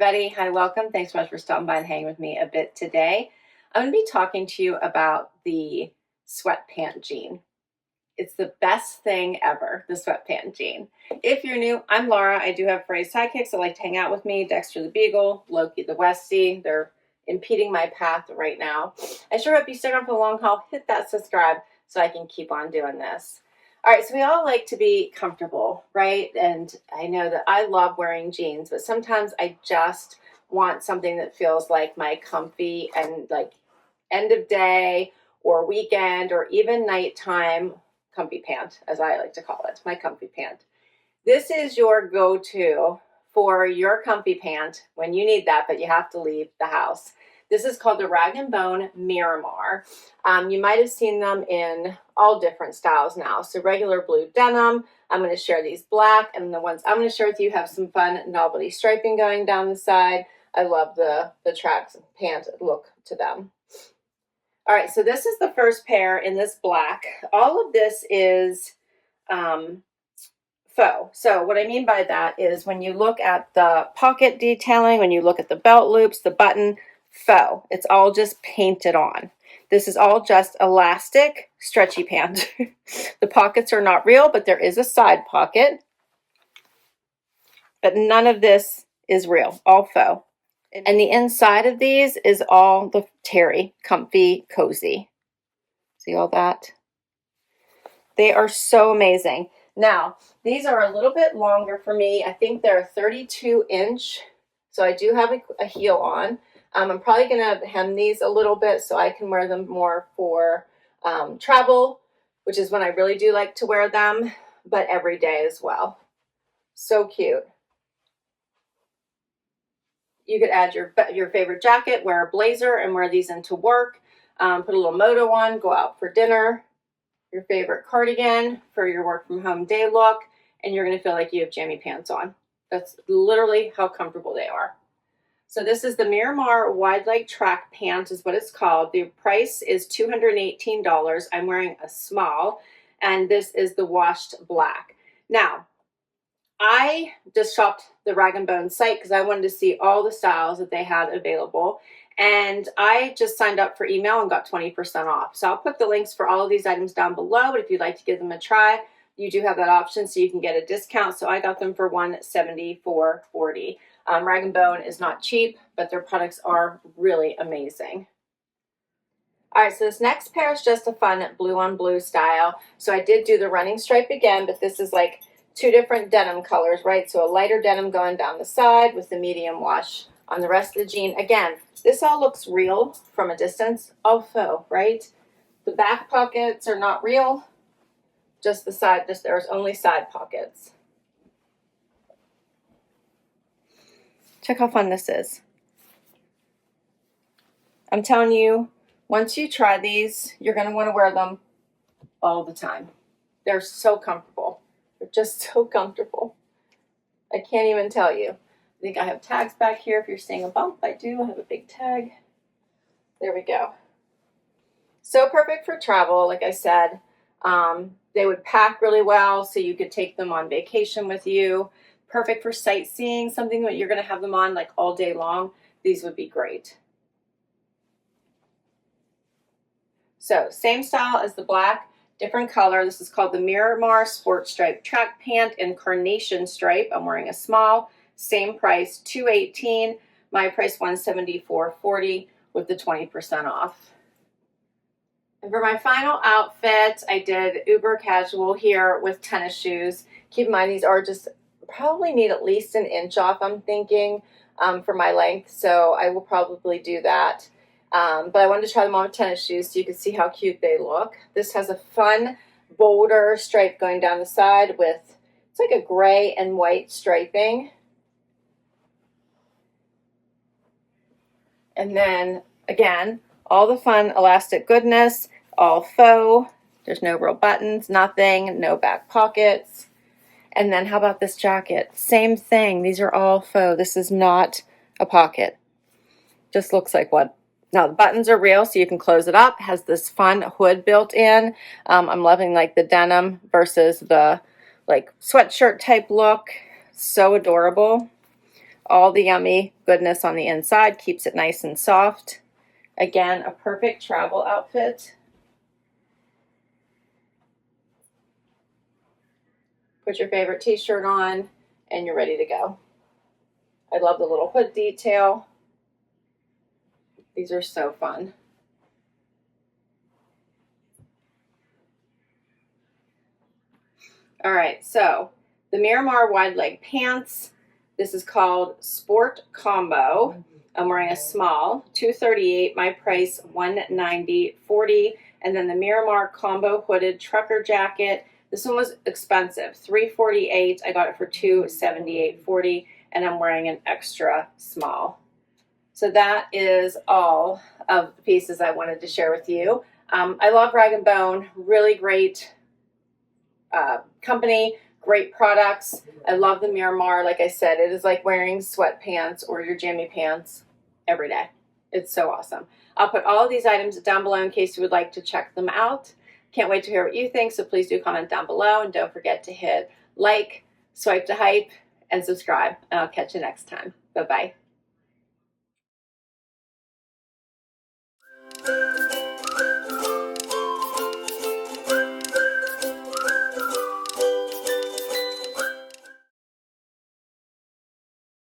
everybody. Hi, welcome. Thanks so much for stopping by and hanging with me a bit today. I'm going to be talking to you about the Sweatpant jean. It's the best thing ever, the Sweatpant jean. If you're new, I'm Laura. I do have furry sidekicks that like to hang out with me. Dexter the Beagle, Loki the Westie. They're impeding my path right now. I sure hope you stick around for the long haul. Hit that subscribe so I can keep on doing this. All right, so we all like to be comfortable, right? And I know that I love wearing jeans, but sometimes I just want something that feels like my comfy and like end of day or weekend or even nighttime comfy pant, as I like to call it, my comfy pant. This is your go-to for your comfy pant when you need that, but you have to leave the house. This is called the Rag & Bone Miramar. You might have seen them in all different styles now. So regular blue denim, I'm going to share these black, and the ones I'm going to share with you have some fun novelty striping going down the side. I love the tracks pant look to them. All right, so this is the first pair in this black. All of this is faux. So what I mean by that is when you look at the pocket detailing, when you look at the belt loops, the button, faux. It's all just painted on. This is all just elastic, stretchy pant. The pockets are not real, but there is a side pocket. But none of this is real, all faux. And the inside of these is all the terry, comfy, cozy. See all that? They are so amazing. Now, these are a little bit longer for me. I think they're 32 inch. So I do have a heel on. I'm probably going to hem these a little bit so I can wear them more for travel, which is when I really do like to wear them, but every day as well. So cute. You could add your favorite jacket, wear a blazer, and wear these into work. Put a little moto on, go out for dinner. Your favorite cardigan for your work from home day look, and you're going to feel like you have jammy pants on. That's literally how comfortable they are. So this is the Miramar wide leg track pant is what it's called. The price is $218. I'm wearing a small, and this is the washed black. Now, I just shopped the Rag & Bone site because I wanted to see all the styles that they had available. And I just signed up for email and got 20% off. So I'll put the links for all of these items down below. But if you'd like to give them a try, you do have that option so you can get a discount. So I got them for $174.40. Rag & Bone is not cheap, but their products are really amazing. All right, so this next pair is just a fun blue on blue style. So I did do the running stripe again, but this is like two different denim colors, right? So a lighter denim going down the side with the medium wash on the rest of the jean. Again, this all looks real from a distance, all faux, right? The back pockets are not real, just the side, there's only side pockets. Check how fun this is. I'm telling you, once you try these, you're going to want to wear them all the time. They're so comfortable. They're just so comfortable. I can't even tell you. I think I have tags back here. If you're seeing a bump, I do. I have a big tag. There we go. So perfect for travel, like I said. They would pack really well, so you could take them on vacation with you. Perfect for sightseeing, something that you're going to have them on like all day long. These would be great. So same style as the black, different color. This is called the Miramar Sport Stripe Track Pant in Carnation Stripe. I'm wearing a small. Same price, $218. My price, $174.40 with the 20% off. And for my final outfit, I did uber casual here with tennis shoes. Keep in mind, these are just probably need at least an inch off, I'm thinking, for my length. So I will probably do that. But I wanted to try them on with tennis shoes so you can see how cute they look. This has a fun boulder stripe going down the side with, it's like a gray and white striping. And then, again, all the fun elastic goodness, all faux. There's no real buttons, nothing, no back pockets. And then how about this jacket? Same thing. These are all faux. This is not a pocket. Just looks like one. Now, the buttons are real, so you can close it up. It has this fun hood built in. I'm loving like the denim versus the like sweatshirt type look. So adorable. all the yummy goodness on the inside, keeps it nice and soft. Again, a perfect travel outfit. Put your favorite t-shirt on and you're ready to go. I love the little hood detail. These are so fun. All right, so the Miramar wide leg pants. This is called Sport Combo. I'm wearing a small, $238. My price $190.40. And then the Miramar combo hooded trucker jacket. This one was expensive, $348. I got it for $278.40, and I'm wearing an extra small. So that is all of the pieces I wanted to share with you. I love Rag & Bone. Really great company, great products. I love the Miramar. Like I said, it is like wearing sweatpants or your jammy pants every day. It's so awesome. I'll put all of these items down below in case you would like to check them out. Can't wait to hear what you think, so please do comment down below, and don't forget to hit like, swipe to hype, and subscribe, and I'll catch you next time. Bye-bye.